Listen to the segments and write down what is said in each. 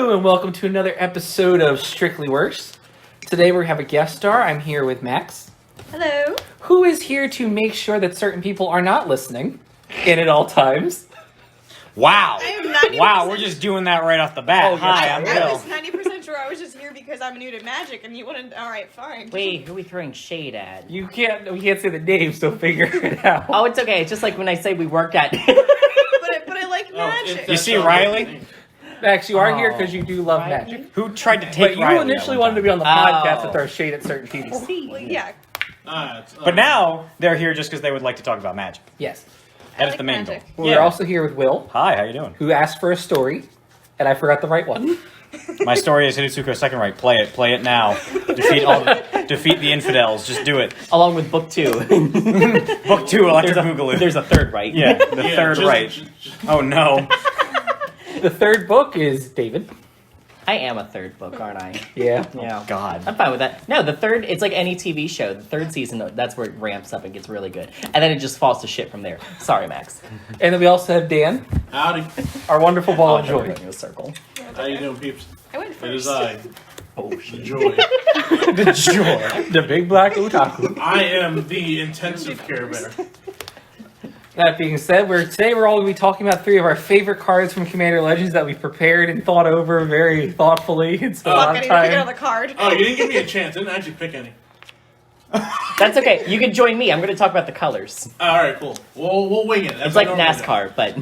Hello and welcome to another episode of Strictly Worse. Today we have a guest star. I'm here with Max. Hello. Who is here to make sure that certain people are not listening in at all times. Wow. I am 90%. Wow, we're just doing that right off the bat. Oh, Hi, I'm I Bill. was 90% sure I was just here because I'm new to Magic and you wouldn't. Alright, fine. Wait, who are we throwing shade at? We can't say the name, so figure it out. Oh, it's okay. It's just like when I say we worked at. But I like Magic. You see Riley? Max, you are here because you do love Riley? Magic. Who tried to take But you Riley initially that one wanted to be on the Oh. podcast to throw shade at certain people. Well, yeah. But now they're here just because they would like to talk about magic. Yes. That's like the main magic. goal. We're also here with Will, Hi, how you doing? who asked for a story, and I forgot the right one. My story is Hidetsuko's second right. Play it now. Defeat the infidels. Just do it. Along with book 2. Book 2, Electric Boogaloo. There's a third, right? Yeah, the third right. Oh no. The third book is David. I am a third book, aren't I? Yeah. Yeah. God. I'm fine with that. No, the third, it's like any TV show. The third season, that's where it ramps up and gets really good. And then it just falls to shit from there. Sorry, Max. And then we also have Dan, Howdy. our wonderful ball of Oh, joy. in a circle. How you doing, peeps? I went It first. is I, Oh, the shit. Joy. The joy. The big black otaku. I am the intensive care bear. That being said, today we're all going to be talking about 3 of our favorite cards from Commander Legends that we've prepared and thought over very thoughtfully. It's a Fuck, lot I of need to pick time. another card. Oh, you didn't give me a chance. I didn't actually pick any. That's okay. You can join me. I'm going to talk about the colors. Alright, cool. We'll wing it. It's like NASCAR, but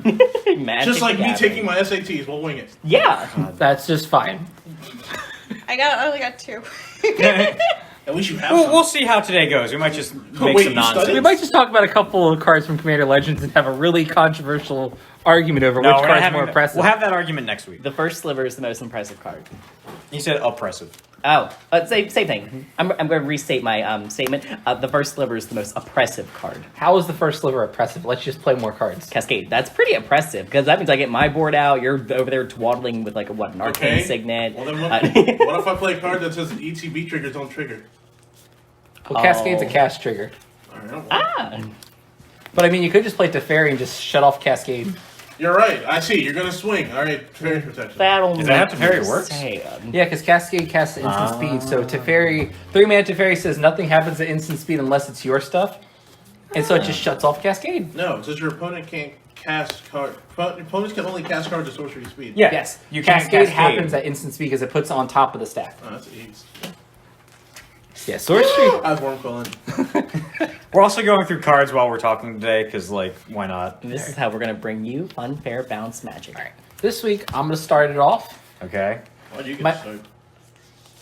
Magic Just like the me Gathering. taking my SATs, we'll wing it. Yeah. That's just fine. I only got 2. At least you have We'll some. see how today goes. We might just make Wait, some you nonsense. studied? We might just talk about a couple of cards from Commander Legends and have a really controversial argument over which we're not card's having more that. impressive. We'll have that argument next week. The first sliver is the most impressive card. He said oppressive. Oh, same thing. I'm going to restate my statement. The first sliver is the most oppressive card. How is the first sliver oppressive? Let's just play more cards. Cascade. That's pretty oppressive because that means I get my board out. You're over there twaddling with like an arcane Okay. signet. Well, then Uh, what if I play a card that says ETB triggers don't trigger? Well, Cascade's a Oh. cast trigger. Alright, But I mean, you could just play Teferi and just shut off Cascade. You're right. I see. You're gonna swing. Alright, fairy protection. That'll Is that make how Teferi me works? sad. Yeah, because Cascade casts at instant speed. So Teferi, 3-mana Teferi says nothing happens at instant speed unless it's your stuff. And so it just shuts off Cascade. No, it says your opponent can't cast card. Opponents can only cast cards at sorcery speed. Yeah. Yes. You can't Cascade cascade. happens at instant speed because it puts it on top of the stack. Oh, that's easy. Yeah, sorcery. I was Wormquilling. We're also going through cards while we're talking today, because, like, why not? And this is how we're going to bring you fun, fair, balanced magic. Alright. This week, I'm going to start it off. Okay. Why do you get My- to start?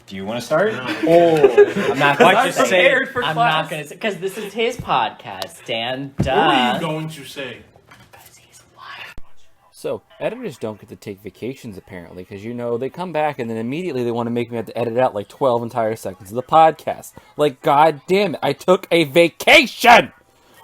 Do you want to start? No. Oh, I'm not going Like to to say- say prepared for I'm class. not going to say because this is his podcast, Dan. What were Duh. you going to say? Because he's live. So, editors don't get to take vacations, apparently, because, they come back and then immediately they want to make me have to edit out like 12 entire seconds of the podcast. Like, god damn it, I took a vacation!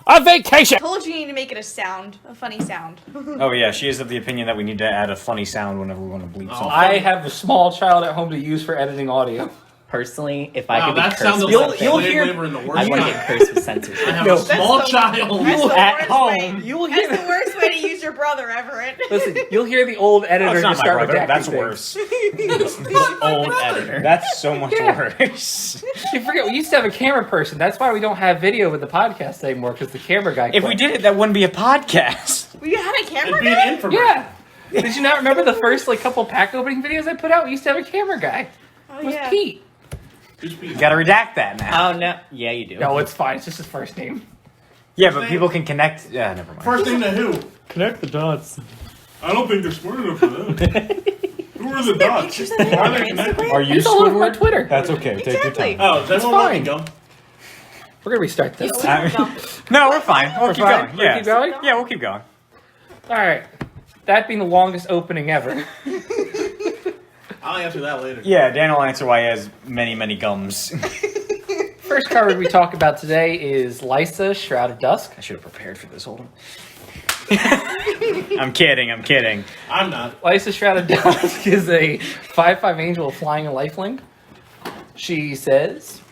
A vacation! I told you need to make it a funny sound. Oh, yeah, she is of the opinion that we need to add a funny sound whenever we want to bleep something. I have a small child at home to use for editing audio. Personally, if I Wow, could be that cursed sounded with You'll- like something, you'll slave hear- labor in the I worst want to way. get cursed with I censorship. have No, a small that's child. That's the at worst home. way. You will That's hear the worst way to use your brother, Everett. Listen, you'll hear the old Oh, editor it's not just my start brother. redacting That's things. worse. Old editor. That's so much Yeah. worse. You forget, we used to have a camera person. That's why we don't have video with the podcast anymore, because the camera guy If we quit. did it, that wouldn't be a podcast. We had a camera It'd be guy? an infomercial. Yeah! Did you not remember the first couple pack opening videos I put out? We used to have a camera guy. Oh, It was yeah. Pete. Who's Pete? You gotta redact that now. Oh, no. Yeah, you do. No, it's fine. It's just his first name. Yeah, but people can connect. Yeah, never mind. First thing to who? Connect the dots. I don't think they're smart enough for that. Who are the dots? pictures of Why him are on they connected? Instagram? Are you It's all over my Squidward? Twitter. That's okay. Take your Exactly. time. Oh, is everyone letting fine. go? We're gonna restart this. No, we're fine. We'll keep fine? going. We'll Yeah. keep going? Yeah, we'll keep going. Alright. That being the longest opening ever. I'll answer that later. Yeah, Dan will answer why he has many, many gums. First card we talk about today is Lysa, Shroud of Dusk. I should have prepared for this. Hold on. I'm kidding. I'm not. Lysa, Shroud of Dusk is a 5/5 angel flying a lifelink. She says,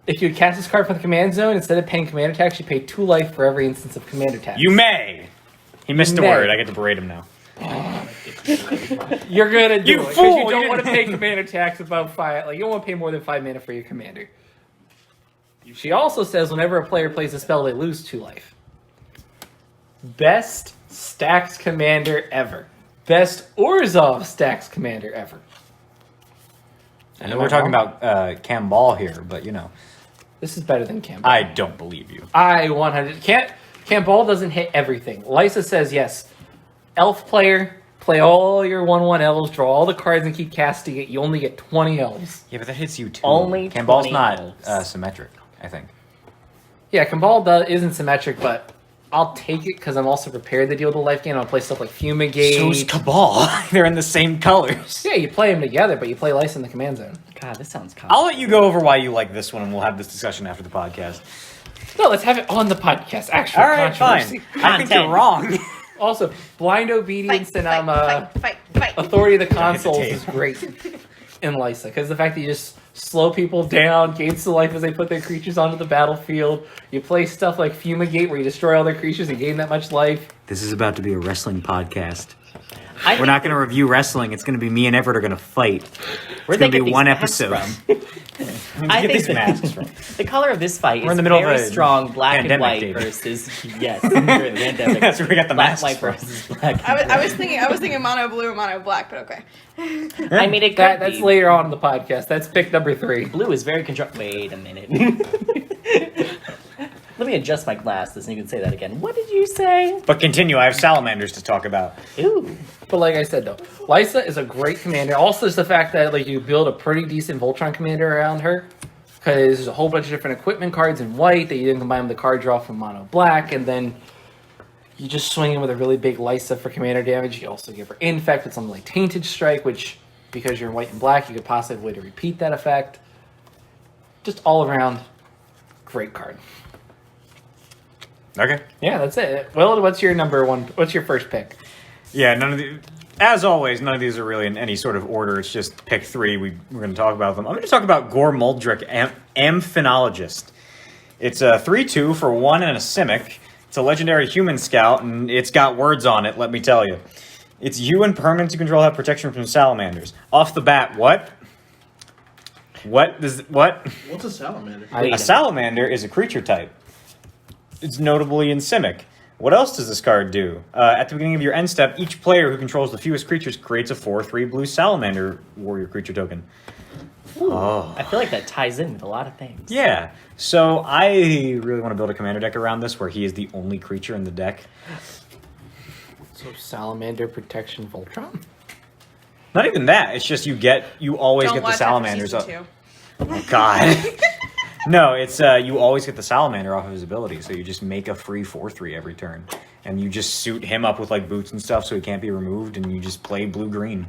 if you would cast this card from the command zone, instead of paying command attacks, you pay 2 life for every instance of command attack. You may. He missed a May. word. I get to berate him now. You're gonna do You it because fool, you you don't didn't- want to pay commander tax above 5. Like you don't want to pay more than 5 mana for your commander. She also says whenever a player plays a spell, they lose 2 life. Best stacks commander ever. Best Orzhov stacks commander ever. I know we're talking about Cam Ball here, but you know, This is better than Campbell. I don't believe you. I 100 can't. Campbell doesn't hit everything. Lysa says yes. Elf player, play all your 1/1 elves, draw all the cards, and keep casting it. You only get 20 elves. Yeah, but that hits you too. Only Cam Ball's 20 not elves. symmetric, I think. Yeah, Campbell isn't symmetric, but I'll take it because I'm also prepared to deal with the life gain. I'll play stuff like Fumigate. So's Cabal. They're in the same colors. Yeah, you play them together, but you play Lysa in the command zone. God, this sounds I'll let you go over why you like this one, and we'll have this discussion after the podcast. No, let's have it on the podcast. Actual All right, controversy. fine. I think you're Content. wrong. Also, blind obedience and fight. authority of the consoles tape. is great in Lysa because the fact that you just slow people down, gains the life as they put their creatures onto the battlefield. You play stuff like Fumigate where you destroy all their creatures and gain that much life. This is about to be a wrestling podcast. I We're think- not going to review wrestling. It's going to be me and Everett are going to fight. Where'd gonna they be get these one masks episode. from? I think the color of this fight We're is in the middle of very a strong black and pandemic, white David. versus yes, during the pandemic. That's where we got the black masks white from. versus black. I was thinking mono blue and mono black, but okay. I mean, it could That's be. later on in the podcast. That's pick number 3. Blue is very Wait a minute. Let me adjust my glasses and you can say that again. What did you say? But continue. I have salamanders to talk about. Ooh. But like I said, though, Lysa is a great commander. Also, it's the fact that like you build a pretty decent Voltron commander around her because there's a whole bunch of different equipment cards in white that you then combine with the card draw from mono black, and then you just swing in with a really big Lysa for commander damage. You also give her infect with something like Tainted Strike, which because you're in white and black, you could possibly have a way to repeat that effect. Just all around, great card. Okay. Yeah, that's it. Will, what's your number one? What's your first pick? Yeah, none of the. As always, none of these are really in any sort of order. It's just pick 3. We're going to talk about them. I'm going to talk about Gore Muldrick, Amphinologist. It's a 3/2 for 1 and a Simic. It's a legendary human scout, and it's got words on it, let me tell you. It's you and permanents you control have protection from salamanders. Off the bat, what? What? What's a salamander? I- A salamander is a creature type. It's notably in Simic. What else does this card do? At the beginning of your end step, each player who controls the fewest creatures creates a 4/3 blue salamander warrior creature token. Oh. I feel like that ties in with a lot of things. Yeah. So I really want to build a commander deck around this where he is the only creature in the deck. So Salamander Protection Voltron. Not even that. It's just you always Don't get the watch salamanders after up. season 2. Oh, God. No, it's you always get the salamander off of his ability, so you just make a free 4/3 every turn, and you just suit him up with like boots and stuff, so he can't be removed, and you just play blue-green.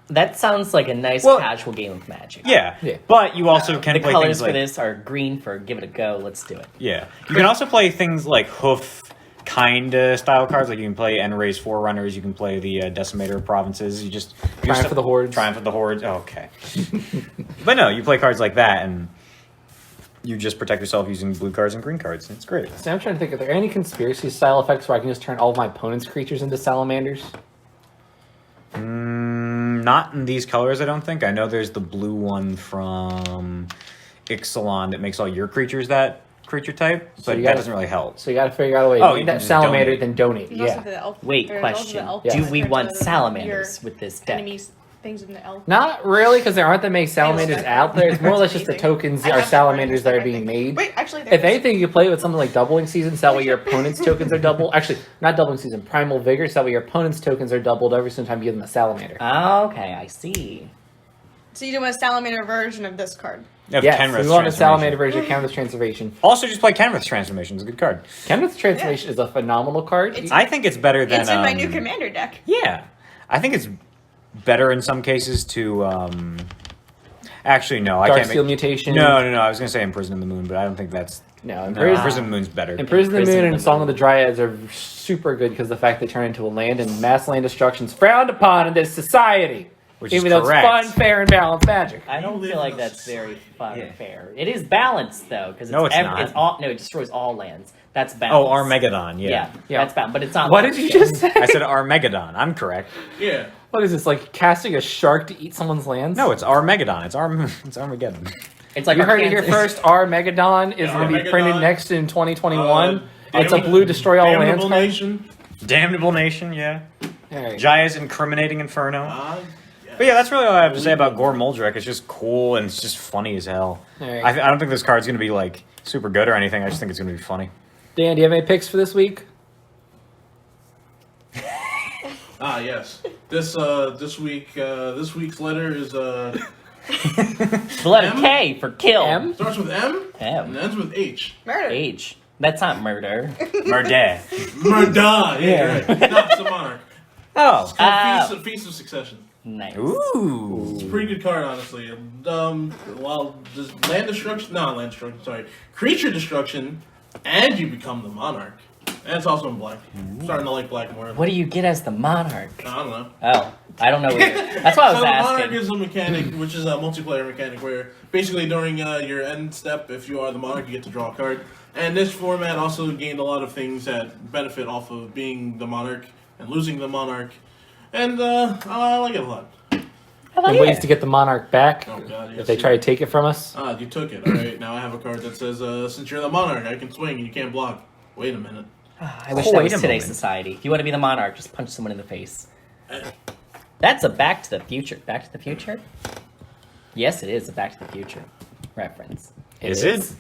That sounds like a nice Well- casual game of Magic. Yeah, Yeah. but you also can The play colors things for like this are green for give it a go. Let's do it. yeah. You can also play things like hoof kinda style cards, like you can play Enray's Forerunners, you can play the Decimator of Provinces. You just Triumph of the Hordes. Triumph of the Hordes. Oh, okay. But no, you play cards like that, and you just protect yourself using blue cards and green cards. It's great. So I'm trying to think, are there any conspiracy style effects where I can just turn all of my opponent's creatures into salamanders? Not in these colors, I don't think. I know there's the blue one from Ixalan that makes all your creatures that creature type, So but you that gotta- doesn't really help. So you got to figure out a way Oh, to you make can that just salamander, donate. then donate. There's also Yeah. the elf. Wait, there's also question. the elf Yeah. Do that we turns want the- salamanders your with this deck? Enemies, things in the elf. Not really, because there aren't that many salamanders Spectre. out there. It's more or less just the Amazing. tokens I are have salamanders that are I being think. made. Wait, actually, If anything, you play with something like Doubling Season, so that way your opponent's tokens are double. Actually, not Doubling Season, Primal Vigor, so that way your opponent's tokens are doubled every single time you give them a salamander. Okay, I see. So you do a salamander version of this card. You have Yes, Kenrith's we want a Transformation. salamander version of Canvas Transformation. Also, just play Kenrith's Transformation. It's a good card. Canvas Transformation is a phenomenal card. It's- I think it's better than. It's in my new commander deck. Yeah, I think it's better in some cases to. Actually, no, I Dark can't. Steel Make... Mutation. No. I was gonna say Imprison in the Moon, but I don't think that's. No, No, Imprison, Imprison in the Moon's better. Imprison the Imprison Moon the and Song of Moon. the Dryads are super good because the fact they turn into a land and mass land destruction is frowned upon in this society. Which is even though correct. it's fun, fair, and balanced magic. I don't live feel like in a that's very fun Yeah. and fair. It is balanced though, because No, it's not. It's all no. It destroys all lands. That's Oh, balance. Armageddon, Yeah, Yeah. that's balance. But it's not. What large did you scale. just say? I said Armageddon. I'm correct. Yeah. What is this, like casting a shark to eat someone's lands? No, it's Armageddon. It's Armageddon. It's like You heard it here Arkansas. first. Armageddon is going to be Armageddon. printed next in 2021. It's a Damnable- blue destroy all lands Damnable card. Nation. Damnable Nation, yeah. All right. Jaya's incriminating Inferno. Yes. But yeah, that's really all I have to say about Gore Moldrek. It's just cool and it's just funny as hell. All right. I don't think this card's going to be like super good or anything. I just think it's going to be funny. Dan, do you have any picks for this week? Yes. This week's letter is The letter M? K for kill. M? starts with M M. and ends with H. Murder. H. That's not murder. Murder. Murda. Yeah, right. No, it's a monarch. Oh. Feast of Succession. Nice. Ooh. It's a pretty good card, honestly. Well, just land destruction. No, land destruction. Sorry, creature destruction, and you become the monarch. And it's also in black. I'm starting to like black more. What do you get as the monarch? I don't know. Oh, I don't know. Either. That's why I was So the monarch asking. is a mechanic, which is a multiplayer mechanic, where basically during your end step, if you are the monarch, you get to draw a card. And this format also gained a lot of things that benefit off of being the monarch and losing the monarch. And I like it a lot. And ways to get the monarch back Oh god, yes. if they try to take it from us. You took it. Alright, now I have a card that says, since you're the monarch, I can swing and you can't block. Wait a minute. I wish Oh, that wait was a today's moment. society. If you want to be the monarch, just punch someone in the face. That's a Back to the Future. Back to the Future? Yes, it is a Back to the Future reference. Is it?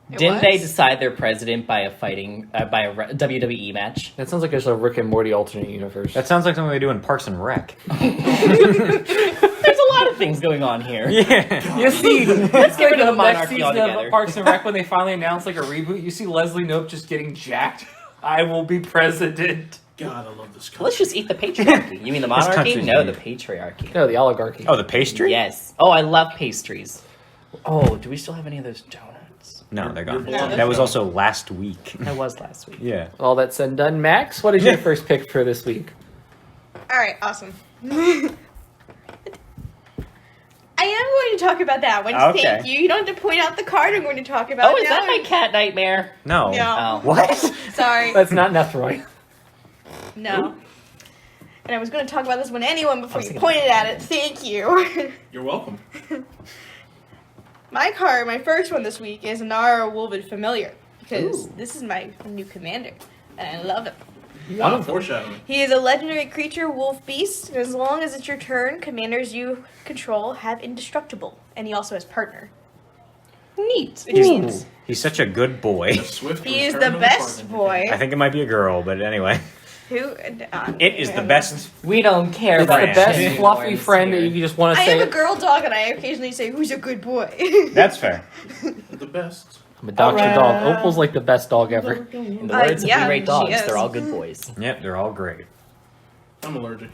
Didn't they was? decide their president by a WWE match? That sounds like there's a Rick and Morty alternate universe. That sounds like something they do in Parks and Rec. There's a lot of things going on here. Yeah. You see, Let's get rid of the next monarchy season altogether. of Parks and Rec when they finally announce like a reboot. You see Leslie Knope just getting jacked. I will be president. God, I love this card. Let's just eat the patriarchy. You mean the monarchy? country's No, weird. the patriarchy. No, the oligarchy. Oh, the pastry? Yes. Oh, I love pastries. Oh, do we still have any of those donuts? No, they're gone. No, That was also last week. That was last week. Yeah. All that said and done, Max, what is your first pick for this week? Alright, awesome. I am going to talk about that one. Okay. Thank you. You don't have to point out the card I'm going to talk about. Oh, is now. that my cat nightmare? No. No. Oh. What? Sorry. That's not Nethroy. No. And I was going to talk about this one anyway before was you thinking- pointed at it. Thank you. You're welcome. My card, my first one this week, is Nara Wolven Familiar. Because Ooh. this is my new commander. And I love him. Foreshadowing. He is a legendary creature, wolf beast. And as long as it's your turn, commanders you control have indestructible. And he also has partner. Neat. Which means He's such a good boy. Swift he is return the of best partner. boy. I think it might be a girl, but anyway. Who? It is the best. We don't care It's about the Friend. best unicorns fluffy friend that here. you just want to I say. am a girl dog, and I occasionally say, "Who's a good boy?" That's fair. The best. I'm a Dr. Alright. Dog. Opal's like the best dog ever. In the words of yeah, We Rate she Dogs, is. they're all good boys. Yep, they're all great. I'm allergic.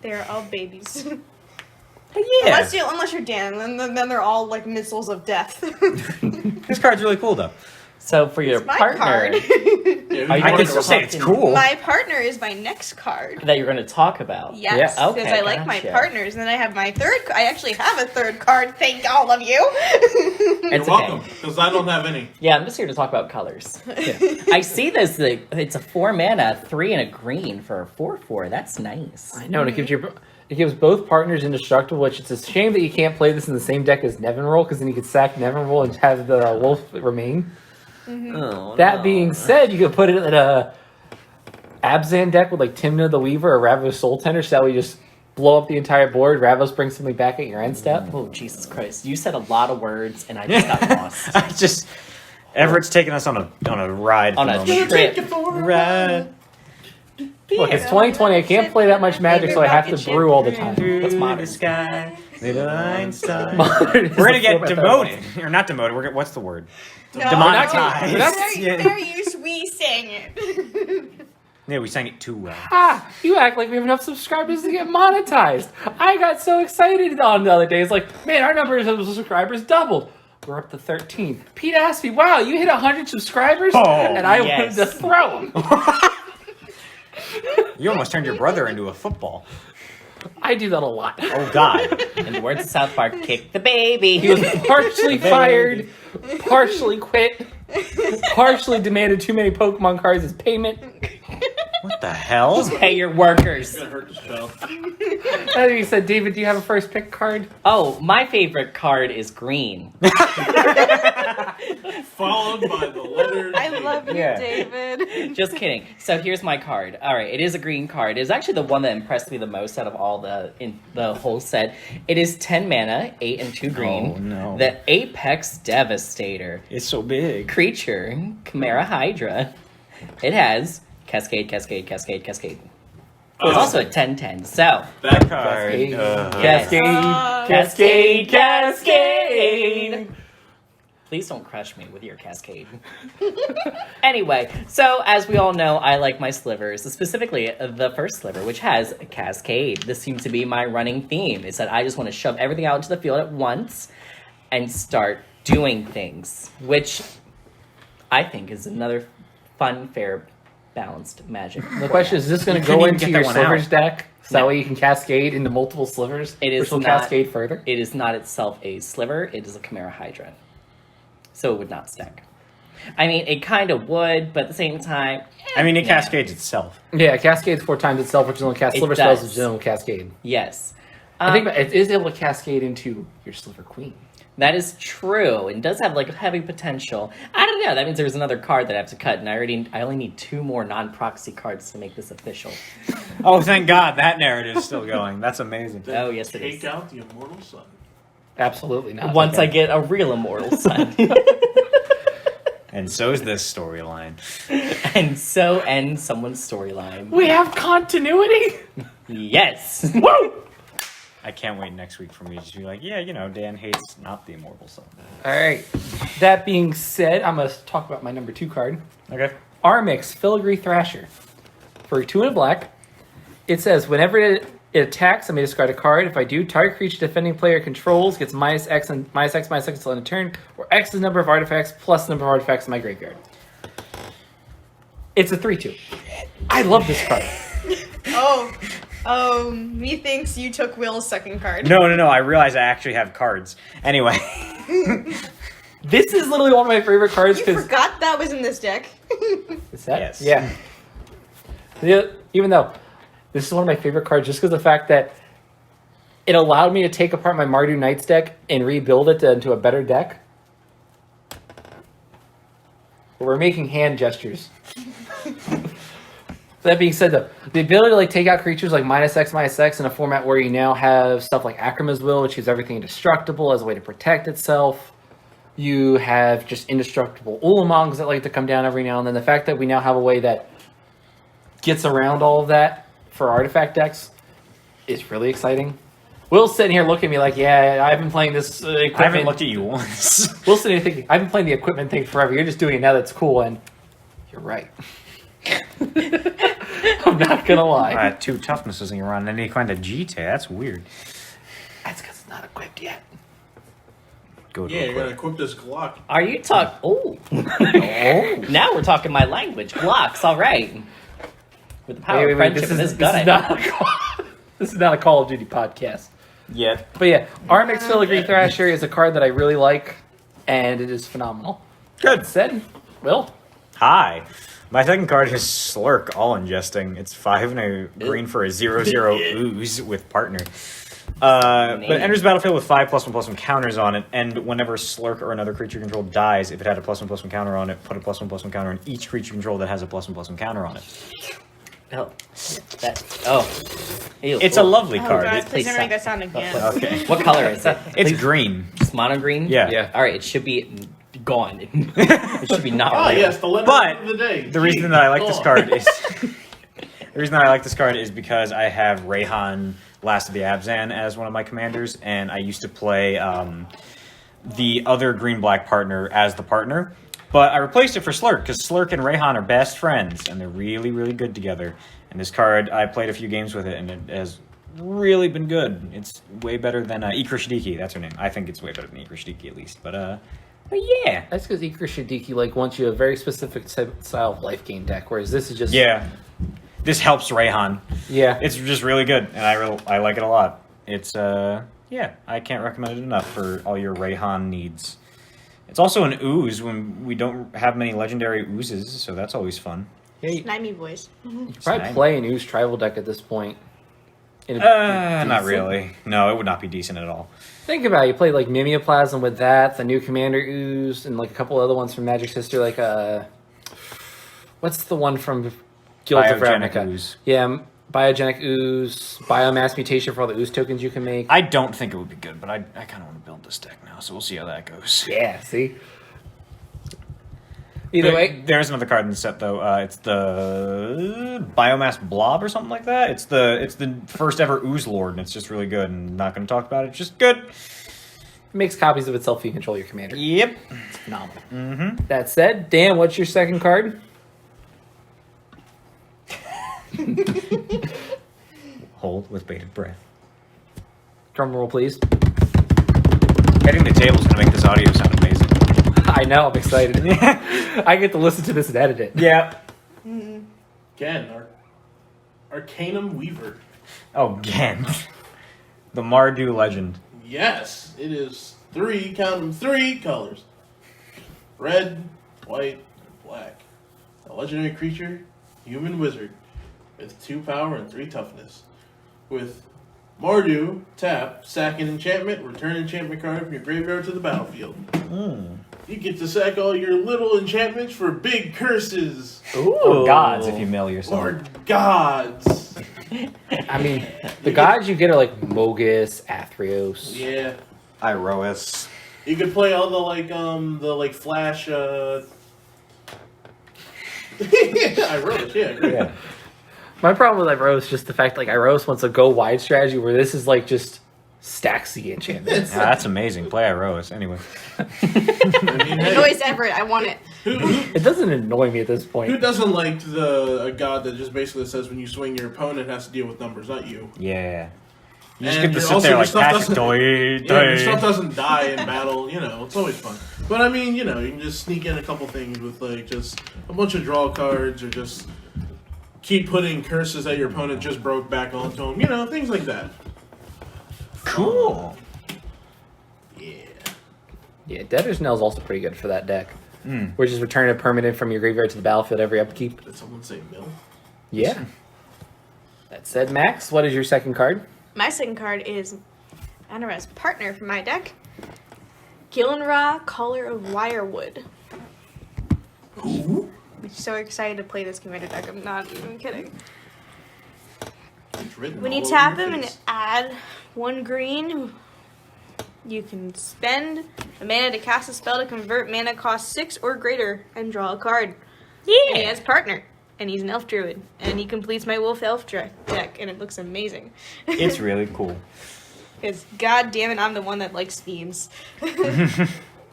They're all babies. Yeah. Unless you're Dan, and then they're all like missiles of death. This card's really cool, though. So for your It's my partner card. Yeah, Are you I going can to still say it's cool. My partner is my next card. that you're going to talk about. Yes, Yeah, because okay, I like my gotcha. partners, and then I have my third. I actually have a third card. Thank all of you. You're It's welcome, okay. because I don't have any. Yeah, I'm just here to talk about colors. I see this. It's a 4 mana, 3 and a green for a 4/4. That's nice. I know, and it gives both partners indestructible, which it's a shame that you can't play this in the same deck as Nevinroll, because then you could sack Nevinroll and have the wolf remain. Oh, That being said, you could put it in a Abzan deck with like Timna the Weaver or Ravos Soul Tender, so that we just blow up the entire board. Ravos brings something back at your end step. Oh, Jesus Christ. You said a lot of words, and I just got lost. I just Everett's taking us on a ride. On at a the moment. trip. Ride. Look, it's 2020. I can't play that much Magic, so I have to brew all the time. What's To modern? the sky, little Einstein. Modern is We're gonna a get format that demoted, or not demoted. works. What's the word? No, Demonetized. we're not- They're used. We sang it. Yeah, we sang it too well. Ah, you act like we have enough subscribers to get monetized. I got so excited on the other day. It's like, man, our numbers of subscribers doubled. We're up to 13. Pete asked me, wow, you hit 100 subscribers? Oh, and I yes. wanted to throw him. You almost turned your brother into a football. I do that a lot. Oh God. In the words of South Park, kick the baby. He was partially fired, partially quit. Partially demanded too many Pokemon cards as payment. What the hell? Pay your workers. It's gonna hurt this child. That being said, David, do you have a first pick card? Oh, my favorite card is green. Followed by the letter I G. love you, Yeah. David. Just kidding. So here's my card. All right, it is a green card. It's actually the one that impressed me the most out of all the whole set. It is 10 mana, 8 and 2 green. Oh, no. The Apex Devastator. It's so big. Creature, Chimera Hydra. It has Cascade, Cascade, Cascade, Cascade. It's also a 10/10. So, That Card. Cascade, Cascade, Cascade. Please don't crush me with your Cascade. Anyway, so as we all know, I like my slivers, specifically the first sliver, which has Cascade. This seems to be my running theme. It's that I just want to shove everything out into the field at once and start doing things, which I think is another fun, fair, balanced Magic. The question is this going to go couldn't even into get your that one slivers out. deck? So that No. way you can cascade into multiple slivers? It is which will not- cascade further? It is not itself a sliver, it is a Chimera Hydra. So it would not stack. I mean, it kind of would, but at the same time, I mean, it Yeah. cascades itself. Yeah, cascades 4 times itself, which is only cast It sliver spells, does. which is only cascade. yes. I think it is able to cascade into your sliver queen. That is true. It does have like heavy potential. I don't know. That means there's another card that I have to cut, and I only need 2 more non-proxy cards to make this official. Oh, thank God that narrative is still going. That's amazing. Oh, yes, it Take is. out the immortal sun. Absolutely not. Once Okay. I get a real immortal son. And so is this storyline. And so ends someone's storyline. We have continuity! Yes. Woo! I can't wait next week for me to be like, yeah, you know, Dan hates not the immortal son. Alright. That being said, I'm going to talk about my number 2 card. Okay. Armix Filigree Thrasher. For 2 and a black, it says, whenever it attacks, I may discard a card. If I do, target creature defending player controls gets -X and -X until end of turn, or X is the number of artifacts plus the number of artifacts in my graveyard. It's a 3/2. I love this card. Methinks you took Will's second card. No. I realize I actually have cards. Anyway. This is literally one of my favorite cards You because forgot that was in this deck. is that? Yes. Yeah. Even though this is one of my favorite cards, just because of the fact that it allowed me to take apart my Mardu Knights deck and rebuild it into a better deck. But we're making hand gestures. That being said, though, the ability to take out creatures like -X in a format where you now have stuff like Akrama's Will, which is everything indestructible as a way to protect itself. You have just indestructible Ulamongs that like to come down every now and then. The fact that we now have a way that gets around all of that for artifact decks is really exciting. Will's sitting here looking at me like, yeah, I've been playing this equipment. I haven't looked at you once. Will's sitting here thinking, I've been playing the equipment thing forever. You're just doing it now that's cool, and you're right. I'm not gonna lie. 2 toughnesses and you're on any kind of GT. That's weird. That's because it's not equipped yet. Go to Yeah, you're equip. gonna equip this Glock. Are you talking? Oh. Now we're talking my language. Blocks, all right. With the power of friendship and this gun. This is not a Call of Duty podcast. Yet. But yeah, Armix Filigree Thrasher is a card that I really like, and it is phenomenal. Good. Said, Will? Hi. My second card is Slurk, all ingesting. It's 5 and a green for a 0/0 ooze with partner. But it enters the battlefield with 5+1/+1 counters on it, and whenever Slurk or another creature you control dies, if it had a +1/+1 counter on it, put a +1/+1 counter on each creature you control that has a +1/+1 counter on it. Oh. Oh. Ew. It's a lovely Oh card. god, It- please never stop. make that sound again. okay. What color is it? It's green. It's mono green? Yeah. Yeah. All right, it should be gone. It should be not Ah, real. yes, the letter But of the day. The reason that I like this card is the reason that I like this card is because I have Rayhan Last of the Abzan as one of my commanders, and I used to play the other green-black partner as the partner. But I replaced it for Slurk, because Slurk and Rayhan are best friends, and they're really, really good together. And this card, I played a few games with it, and it has really been good. It's way better than Ikra Shadiki, that's her name. I think it's way better than Ikra Shadiki, at least. But yeah. That's because Ikra Shadiki wants you a very specific style of life gain deck, whereas this is just... Yeah. This helps Rayhan. Yeah. It's just really good, and I like it a lot. It's, yeah, I can't recommend it enough for all your Rayhan needs. It's also an ooze when we don't have many legendary oozes, so that's always fun. Snimey voice. You could probably play an Ooze tribal deck at this point. Not really. No, it would not be decent at all. Think about it. You play like Mimeoplasm with that, the new Commander Ooze, and like a couple other ones from Magic's history, like what's the one from Guild of Biogenic Ravnica? ooze. Yeah, Biogenic Ooze, Biomass Mutation for all the Ooze tokens you can make. I don't think it would be good, but I kind of want to build this deck now, so we'll see how that goes. Yeah, see? Either way. There's another card in the set, though. It's the Biomass Blob or something like that. It's the first ever Ooze Lord, and it's just really good, and not going to talk about it. It's just good. It makes copies of itself so you control your commander. Yep. It's phenomenal. Mm-hmm. That said, Dan, what's your second card? Hold with bated breath. Drum roll, please. Hitting the table's going to make this audio sound amazing. I know, I'm excited. I get to listen to this and edit it. Yeah. Again, Arcanum Weaver. Oh, again. The Mardu legend. Yes, it is 3, count them, 3 colors. Red, white, black. A legendary creature, human wizard, with 2 power and 3 toughness. With Mardu, tap, sack an enchantment, return enchantment card from your graveyard to the battlefield. You get to sack all your little enchantments for big curses. Ooh. Or gods, if you mill yourself. Or gods. I mean, the gods you get are like Mogus, Athreos. Yeah. Iroas. You could play all the flash Iroas, yeah, great. Yeah. My problem with Iroas is just the fact like Iroas wants a go wide strategy where this is like just stacks the enchantments. Yeah, that's amazing. Play Iroas. Anyway. Noise Everett, I want it. It doesn't annoy me at this Who point. doesn't like a god that just basically says when you swing, your opponent has to deal with numbers, not you? Yeah. You just And get to sit also there your like stuff Patrick doesn't- Doy. Yeah, your stuff doesn't die in battle, it's always fun. But I mean, you can just sneak in a couple things with like just a bunch of draw cards or just keep putting curses that your opponent just broke back onto them, things like that. Cool. Yeah. Yeah, Debtor's Knell is also pretty good for that deck. Which is return a permanent from your graveyard to the battlefield every upkeep. Did someone say mill? Yeah. That said, Max, what is your second card? My second card is Anara's partner for my deck. Gillenra, Caller of Wirewood. Who? I'm so excited to play this commander deck. I'm not even kidding. It's written When all you over tap your him and face. add 1 green, you can spend a mana to cast a spell to convert mana cost 6 or greater and draw a card. And he has partner, and he's an elf druid, and he completes my wolf elf deck, and it looks amazing. It's really cool. Because god damn it, I'm the one that likes themes.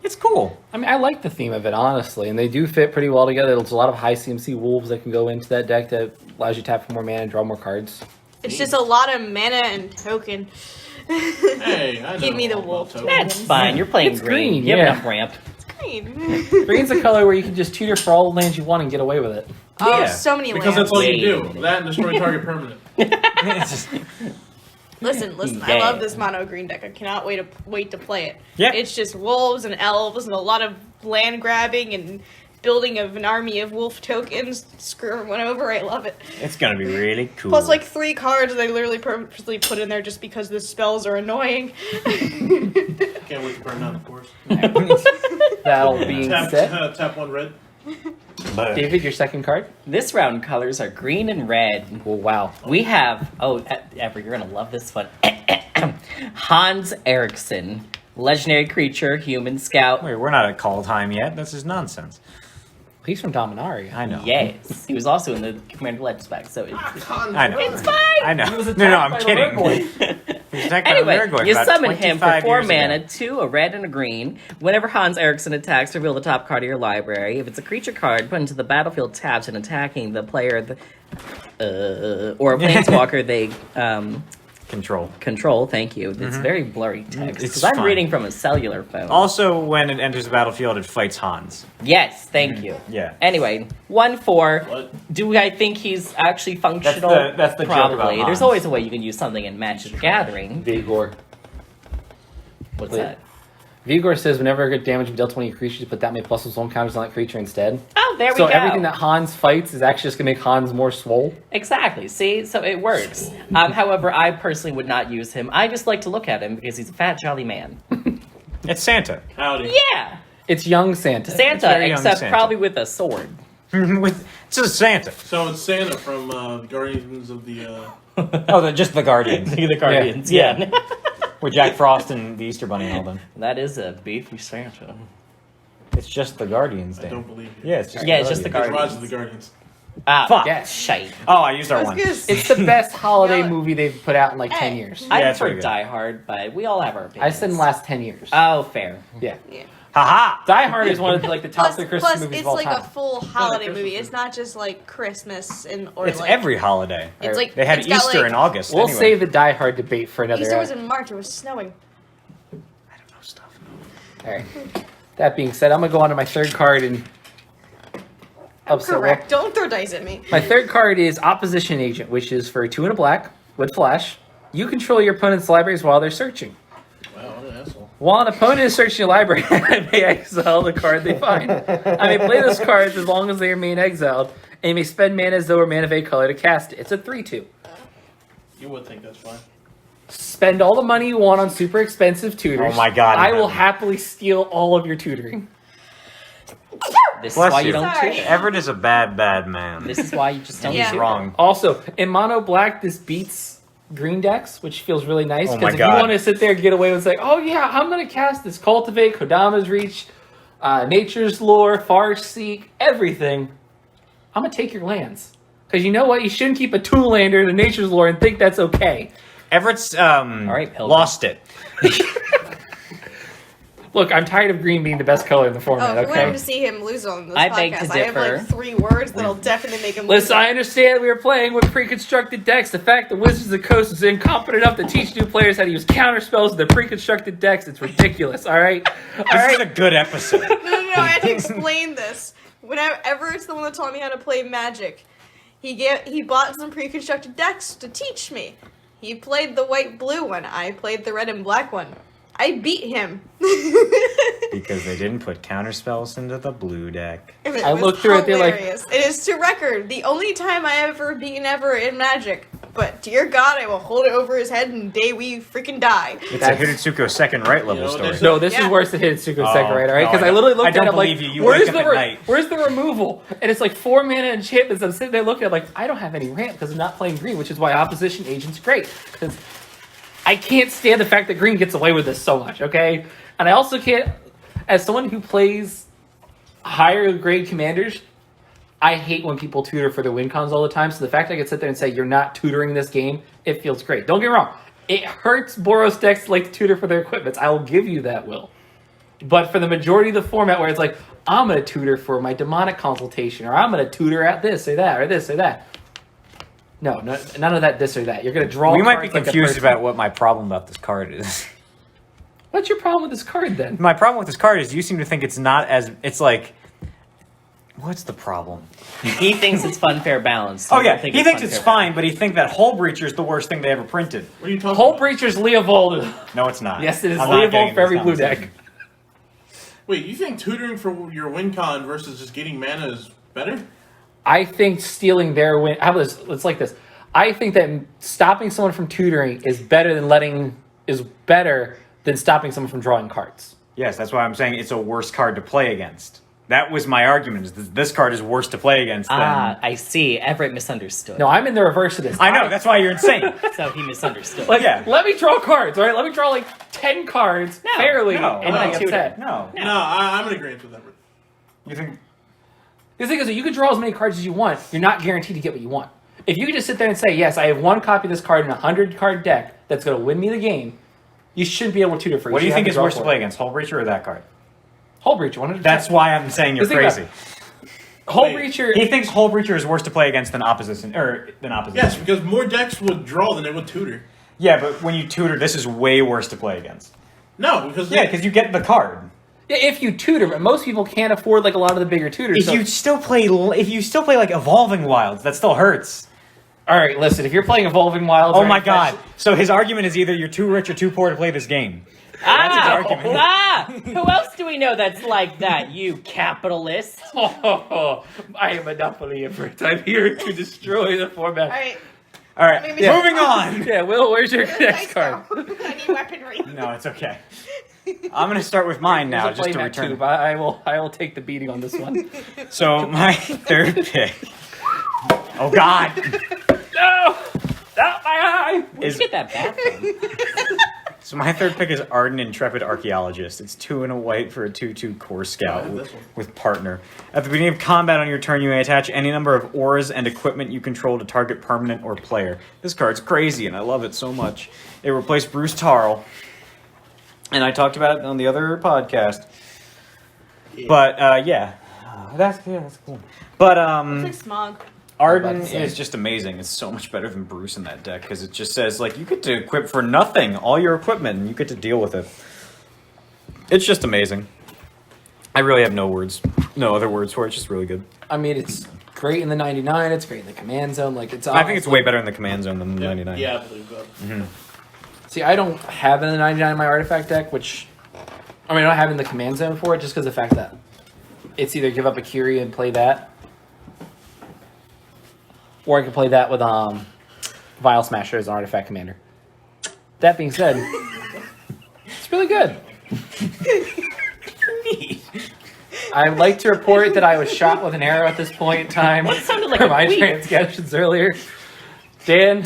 It's cool. I mean, I like the theme of it, honestly, and they do fit pretty well together. There's a lot of high CMC wolves that can go into that deck that allows you to tap for more mana and draw more cards. It's just a lot of mana and token. Hey, I know Give me the all about wolf. tokens. That's fine. You're playing It's green. green, You have yeah. enough ramp. It's green. Green's a color where you can just tutor for all the lands you want and get away with it. Oh, Yeah. so many Because lands. that's all you Wait a do. minute. That and destroy target permanent. Listen. I Yeah. love this mono green deck. I cannot wait to play it. Yeah. It's just wolves and elves and a lot of land grabbing and building of an army of wolf tokens. Screw everyone over. I love it. It's gonna be really cool. Plus, like 3 cards that I literally purposely put in there just because the spells are annoying. Can't wait to burn out, of course. That'll being said, Tap 1 red. But David, your second card? This round colors are green and red. Well, wow. We have, Everett, you're gonna love this one. Hans Eriksson, legendary creature, human scout. wait, we're not at call time yet. This is nonsense. He's from Dominaria. I know. Yes, he was also in the Commander Legends pack, so it's I know. it's fine. I know. He was No, attacked I'm by the kidding. Urgoy. He was attacked by Anyway, Urgoy you about summon him for 25 4 years mana, ago. 2, a red and a green. Whenever Hans Eriksson attacks, reveal the top card of your library. If it's a creature card, put into the battlefield tapped and attacking the player or a planeswalker they Control. control. Thank you. It's very blurry text It's because I'm fine. reading from a cellular phone. Also, when it enters the battlefield, it fights Hans. Yes, thank you. Yeah. Anyway, 1/4. What? Do I think he's actually functional? that's the joke Probably. about Hans. There's always a way you can use something in Magic the Gathering. Vigor. What's Wait. that? Vigor says whenever I get damage, deal 20 creatures, put that many +1 counters on that creature instead. Oh, there we So go. everything that Hans fights is actually just going to make Hans more swole. Exactly. See, so it works. However, I personally would not use him. I just like to look at him because he's a fat, jolly man. It's Santa. Howdy. Yeah, It's young Santa. Santa, very young except Santa. probably with a sword. It's just Santa. So it's Santa from Guardians of the. Oh, just the Guardians. the Guardians. Yeah. Yeah. With Jack Frost and the Easter Bunny and all them. That is a beefy Santa. It's just the Guardians, I Dan. don't believe you. Yeah, it's just Yeah, it's just the It's Guardians. Rise of the Guardians. Ah, Fuck. Yeah. shite. Oh, I used our I was one. gonna It's the best holiday Yeah. movie they've put out in like 10 Hey. years. I Yeah, it's prefer really good. Die Hard, but we all have our opinions. I said in the last 10 years. Oh, fair. Yeah. Yeah. Haha! Die Hard is one of the, like the top 3 Christmas Plus, movies it's of all like time. a full holiday Christmas movie. movie. It's not just like Christmas or It's like every holiday. It's like They had it's got, Easter like- in August. We'll anyway. save the Die Hard debate for another. Easter was in March. It was snowing. I don't know stuff. All right. That being said, I'm gonna go on to my third card and upset. Correct. Don't throw dice at me. My third card is Opposition Agent, which is for 2 and a black with flash. You control your opponent's libraries while they're searching. Wow, what an asshole. While an opponent is searching your library, I may exile the card they find. I may play those cards as long as they remain exiled, and you may spend mana as though or mana of a color to cast it. It's a 3/2. You would think that's fine. Spend all the money you want on super expensive tutors. Oh my God, I will Evan. happily steal all of your tutoring. This Bless is why you you. don't Sorry. tutor. Everett is a bad, bad man. This is why you just don't Yeah. He's tutor. wrong. Also, in mono black, this beats green decks, which feels really nice. Oh my Because if God. you want to sit there and get away with like, oh yeah, I'm going to cast this Cultivate, Kodama's Reach, Nature's Lore, Farseek, everything, I'm going to take your lands. Because you know what? You shouldn't keep a two-lander in Nature's Lore and think that's okay. Everett's right, Pilgrim. lost it. Look, I'm tired of green being the best color in the format, Oh, if you want okay? to see him lose on this I beg podcast, to I have differ. like 3 words that'll definitely make him lose. Listen, I understand we were playing with pre-constructed decks. The fact that Wizards of the Coast is incompetent enough to teach new players how to use counter spells with their pre-constructed decks, it's ridiculous, alright? This is a good episode. No, I had to explain this. Whenever it's the one that taught me how to play Magic, he bought some pre-constructed decks to teach me. He played the white-blue one. I played the red and black one. I beat him. Because they didn't put counter spells into the blue deck. And it I was looked through it, they're like- hilarious. It is to record the only time I ever beaten Everett in Magic. But dear God, I will hold it over his head and day we freaking die. It's That's- a Hiritsuko second right level You know, story. there's No, this is Yeah. worse than Hitsuko Oh, second right, alright? no, Because I I literally looked I at don't it like, believe you. You where's wake the up at night. where's the removal? And it's like 4 mana enchantments. I'm sitting there looking at it like, I don't have any ramp because I'm not playing green, which is why Opposition Agent's great. Because I can't stand the fact that green gets away with this so much, okay? And I also can't, as someone who plays higher grade commanders, I hate when people tutor for their win cons all the time. So the fact I can sit there and say, you're not tutoring this game, it feels great. Don't get me wrong. It hurts Boros decks to like to tutor for their equipments. I will give you that, Will. But for the majority of the format where it's like, I'm going to tutor for my demonic consultation, or I'm going to tutor at this or that, or this or that. No, none of that this or that. You're going to draw We might be cards like a confused person. about what my problem about this card is. What's your problem with this card then? My problem with this card is you seem to think it's not as... It's like... What's the problem? He thinks it's fun, fair, balanced. Oh You yeah, don't think he thinks fun, it's fair, fine, but he thinks that Hull Breacher is the worst thing they ever printed. What are you talking Whole about? Breacher's Leovold. No, it's not. Yes, it is I'm not Leovold getting for every this blue conversation. deck. Wait, you think tutoring for your win con versus just getting mana is better? I think stealing their win. How about this? It's like this. I think that stopping someone from tutoring is better than stopping someone from drawing cards. Yes, that's why I'm saying it's a worse card to play against. That was my argument, is that this card is worse to play against than... I see. Everett misunderstood. No, I'm in the reverse of this. I know, that's why you're insane. So he misunderstood. Like, Yeah. let me draw cards, all right? Let me draw like 10 cards fairly no, and no, then get upset. No. No, I'm in agreement with Everett. You think... The thing is, you can draw as many cards as you want. You're not guaranteed to get what you want. If you can just sit there and say, yes, I have one copy of this card in a 100-card deck that's going to win me the game, you shouldn't be able to tutor for it. What do you should think have is draw worse to for play it. against, Hull Breacher or that card? Hull Breacher, 100%. That's why I'm saying you're Just think about crazy. Hull Wait. Breacher. He thinks Hull Breacher is worse to play against than opposition. Yes, because more decks would draw than they would tutor. Yeah, but when you tutor, this is way worse to play against. No, because Yeah, because you get the card. Yeah, if you tutor, but most people can't afford like a lot of the bigger tutors. If so- you still play like Evolving Wilds, that still hurts. All right, listen. If you're playing Evolving Wilds, Oh right, my that's- god! So his argument is either you're too rich or too poor to play this game. That's his argument. Who else do we know that's like that, you capitalist? I am Monopoly Everett. I'm here to destroy the format. All right, Maybe so. moving on. Yeah, Will, where's your next Nice card? go. I need weaponry. No, it's okay. I'm gonna start with mine now, just to return. Tube. I will take the beating on this one. So my third pick. Oh God! No! Not my eye! Where'd you get that back from? So my third pick is Ardent Intrepid Archaeologist. It's 2 and a white for a 2/2 core I scout have this one. with partner. At the beginning of combat on your turn, you may attach any number of auras and equipment you control to target permanent or player. This card's crazy, and I love it so much. It replaced Bruce Tarl, and I talked about it on the other podcast. But yeah, that's cool. But It's like smog. Arden is just amazing. It's so much better than Bruce in that deck because it just says like you get to equip for nothing all your equipment and you get to deal with it. It's just amazing. I really have no other words for it. It's just really good. I mean, it's great in the 99. It's great in the command zone. Like it's. I think it's way better in the command zone than the Yeah, 99. yeah, I believe that. See, I don't have it in the 99 in my artifact deck, which I don't have it in the command zone for it, just because of the fact that it's either give up a Curie and play that, or I can play that with Vial Smasher as an artifact commander. That being said, it's really good. I'd like to report that I was shot with an arrow at this point in time. That sounded like for a my tweet. transgressions earlier. Dan,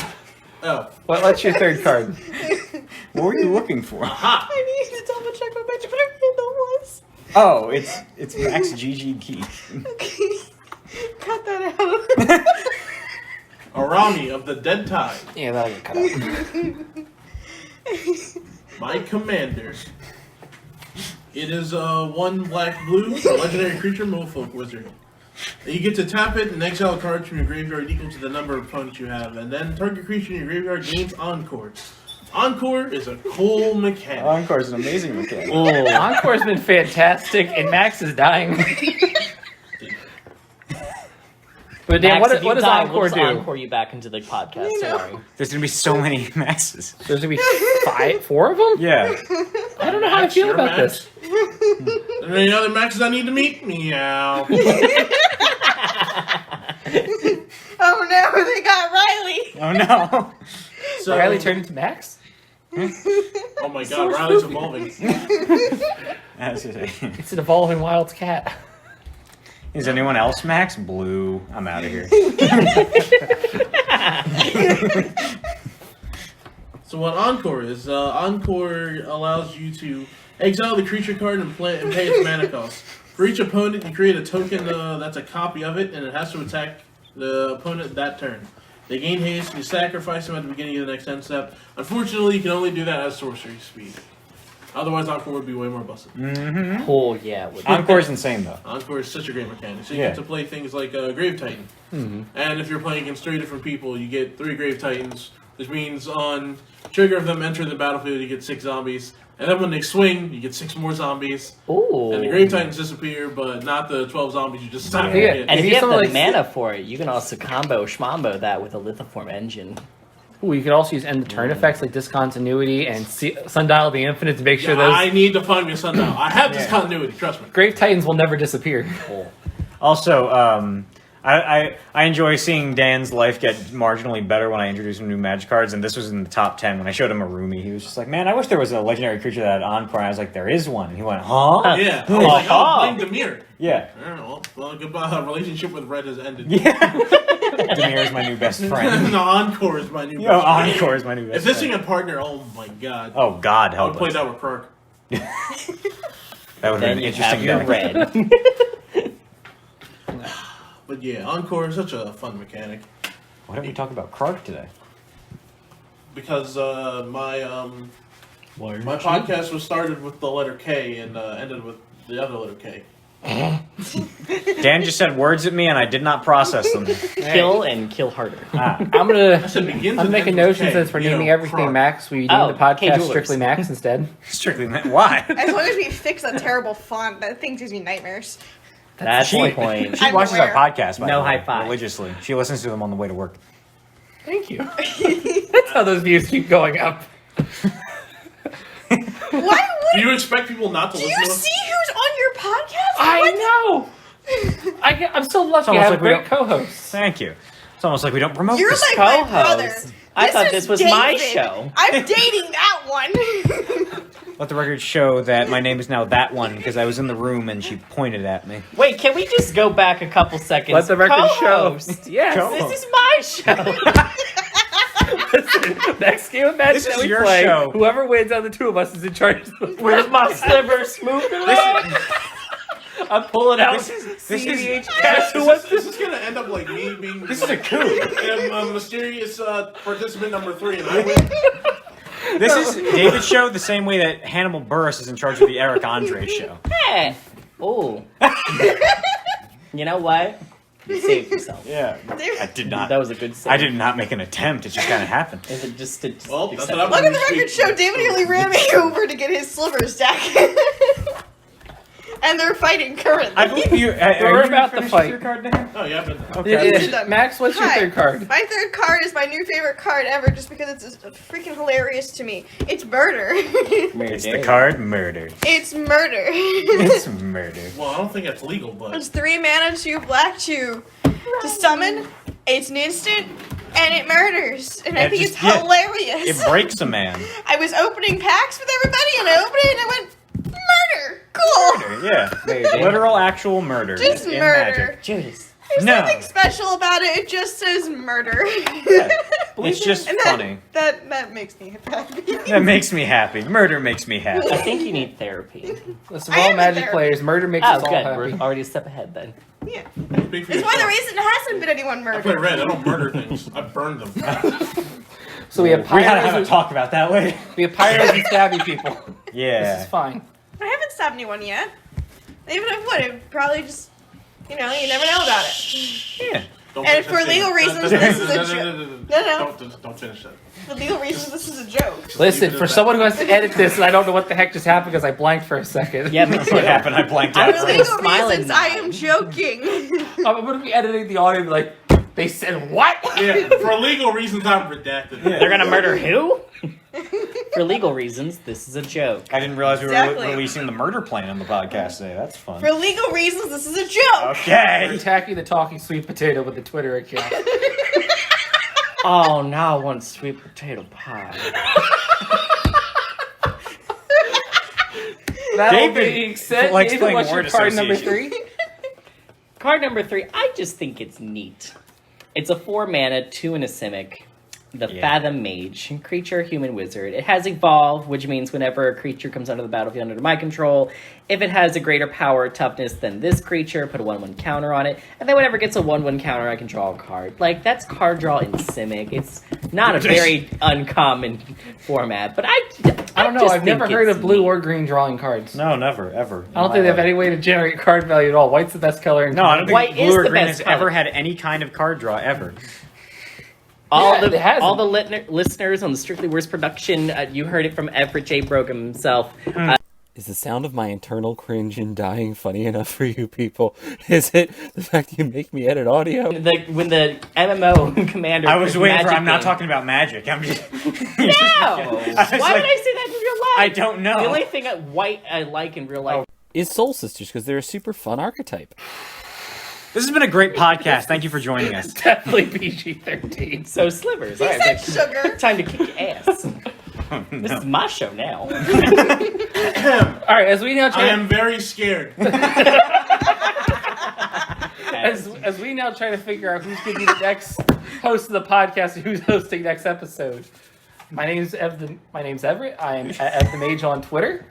Oh, what's your third card? What were you looking for? I need to double check what magic card handle was. Oh, it's MaxGGeek. Okay. Cut that out. Arami of the Dead Tide. Yeah, that'll get cut out. My commander. It is 1 black blue, a legendary creature, Merfolk Wizard. You get to tap it and exile cards from your graveyard equal to the number of opponents you have, and then target creature in your graveyard gains Encore. Encore is a cool mechanic. Encore is an amazing mechanic. Encore's been fantastic, and Max is dying. But Dan, Max, what if you does die, Encore we'll do? just encore you back into the podcast. Don't worry. There's gonna be so many Maxes. There's gonna be 4 of them? Yeah. I don't know how I Max, feel you're about Max. this. Are there any other Maxes I need to meet? Meow. Oh no, they got Riley. Oh no. So, Riley turned into Max? Oh my god, So Riley's spooky. evolving. It's an evolving wild cat. Is anyone else Max? Blue. I'm out of here. So what Encore is, Encore allows you to exile the creature card and pay its mana cost. For each opponent, you create a token that's a copy of it, and it has to attack the opponent that turn. They gain haste, and you sacrifice them at the beginning of the next end step. Unfortunately, you can only do that at sorcery speed. Otherwise, Encore would be way more busted. Oh, yeah. it would be. Encore's insane though. Encore is such a great mechanic. So you Yeah. get to play things like Grave Titan. And if you're playing against 3 different people, you get 3 Grave Titans, which means on trigger of them entering the battlefield, you get 6 zombies. And then when they swing, you get 6 more zombies. Ooh. And the Grave Titans disappear, but not the 12 zombies you just stopped. Yeah. And if Maybe you have the someone like- mana for it, you can also combo schmombo that with a lithoform engine. Ooh, you could also use end of turn effects like discontinuity and Sundial the Infinite to make sure those I need to find me a sundial. I have this continuity, trust me. Grave Titans will never disappear. Also, I enjoy seeing Dan's life get marginally better when I introduce him to new Magic cards, and this was in the top 10 when I showed him Arumi. He was just like, "Man, I wish there was a legendary creature that had Encore." And I was like, "There is one." And he went, "Huh?" Yeah. I was like, oh, blame Demir. Yeah. I don't know. Well, goodbye. Relationship with Red has ended. Yeah. Demir is my new best friend. No, Encore is my new Yo, best friend. Encore is my new best If this friend. thing had partner, oh my god. Oh God, I help would play us. that with Kirk. That would have Then been you an have interesting your deck. red. But yeah, Encore is such a fun mechanic. Why don't we talk about Krark today? Because my podcast was started with the letter K and ended with the other letter K. Dan just said words at me and I did not process them. Kill and kill harder. I'm gonna said begins I'm and making ends notion with K. since we're You naming know, everything Krark. Max, we name Oh, the K podcast Jewelers. Strictly Max instead. Strictly, why? As long as we fix a terrible font, that thing gives me nightmares. That's She- the point. She I'm watches aware. our podcast, by No the way, high five. religiously. She listens to them on the way to work. Thank you. That's how those views keep going up. Why Do you expect people not to Do listen you to us? see who's on your podcast? I know. I'm so lucky. I almost have like we great don't- co-hosts. Thank you. It's almost like we don't promote You're this. like my brother. Co-host. I thought this was my show. I'm dating that one. Let the record show that my name is now that one because I was in the room and she pointed at me. Wait, can we just go back a couple seconds? Let the record show. Co-host. Yes. Co- This is my show. Listen, next game of match This that is we your play, show. whoever wins out of the two of us is in charge. Where's my slivers? Moving along. I'm pulling out This is- CDH cast. Who wants This this? is gonna end up like me being. This is a coup. And mysterious participant number 3, and I win. This is David's show the same way that Hannibal Buress is in charge of the Eric Andre show. Hey. Oh. You know what? You saved yourself. Yeah. I did not. That was a good save. I did not make an attempt. It just kind of happened. Is it just to Well, that's accept what I'm Look at the record show. David nearly ran me over to get his slivers stack. And they're fighting currently. I believe you. We're about to fight. Your card now? Oh, yeah, I've been there. Okay. Yeah, Max, what's your Hi. third card? My third card is my new favorite card ever just because it's freaking hilarious to me. It's murder. It's the card murder. It's murder. It's murder. Well, I don't think that's legal, but. It's 3 mana, 2 black, 2 to summon. It's an instant, and it murders. And I And think just- it's yeah, hilarious. It breaks a man. I was opening packs with everybody, and I opened it, and I went, murder! Cool! Yeah. Literal, actual murder. Just in murder. Magic. Judas. There's No. nothing special about it. It just says murder. It's just And funny. that makes me happy. That makes me happy. Murder makes me happy. I think you need therapy. Listen, I we're all am in Magic therapy. players. Murder makes Oh, us all good. happy. We're already a step ahead then. Yeah. Speak for It's one of the yourself. reasons there hasn't been anyone I play murdered. red. I don't murder things. I burn them. So we have We gotta have a pyros. talk about that later. We have pyros and stabby people. This Yeah. is fine. I haven't stabbed anyone yet. Even if I would, it probably just, you never know about it. Yeah. Don't And finish for that legal statement. reasons, this is a joke. No. Don't finish that. For legal reasons, this is a joke. Listen, leave it for at someone who has to edit this, and I don't know what the heck just happened because I blanked for a second. Yeah, me That's too. what happened. I blanked I out. was For like- legal smiling reasons, now. I am joking. I'm going to be editing the audio and be like, they said what? Yeah, for legal reasons, I'm redacted. They're gonna murder who? For legal reasons, this is a joke. I didn't realize we were Exactly. releasing the murder plan on the podcast today. That's fun. For legal reasons, this is a joke. We're Okay. attacking the talking sweet potato with the Twitter account. Oh, now I want sweet potato pie. That David being said, likes David, playing what's your word card number association. 3? Card number 3, I just think it's neat. It's a 4 mana, 2 and a Simic. The Yeah. Fathom Mage, creature, human, wizard. It has evolve, which means whenever a creature comes onto the battlefield under my control, if it has a greater power or toughness than this creature, put a 1/1 counter on it. And then whenever it gets a 1/1 counter, I can draw a card. Like, that's card draw in Simic. It's not a very uncommon format, but I I don't know. just I've never think heard it's of blue neat. or green drawing cards. No, never, ever. I don't think they have any way to generate card value at all. White's the best color. In No, I don't think White is blue or the green best has color. ever had any kind of card draw ever. All Yeah, it hasn't. all the listeners on the Strictly Worst production, you heard it from Everett J. Brogan himself. Is the sound of my internal cringe and dying funny enough for you people? Is it the fact that you make me edit audio? When the MMO commander, I was waiting for. Magic I'm not thing- talking about magic. I'm just. No. Why would I say that in real life? I don't know. The only thing white I like in real life. Is Soul Sisters, because they're a super fun archetype. This has been a great podcast. Thank you for joining us. Definitely PG-13. So slivers. He All said right, sugar. time to kick your ass. This is my show now. All right, as we now I try am very scared. as we now try to figure out who's going to be the next host of the podcast and who's hosting next episode. My name's Everett. I am at the Mage on Twitter.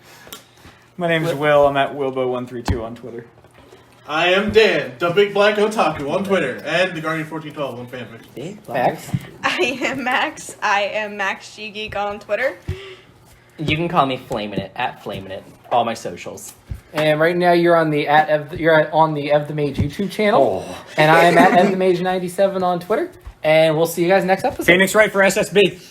My name is Will. I'm at Wilbo132 on Twitter. I am Dan, the Big Black Otaku on Twitter, and the Guardian 1412 on fanfic. Max. I am Max. I am MaxGGeek on Twitter. You can call me Flamin' It at Flamin' It. All my socials. And right now you're on the on the Ev the Mage YouTube channel, Oh. and I am at Ev the Mage 97 on Twitter. And we'll see you guys next episode. Phoenix Wright for SSB.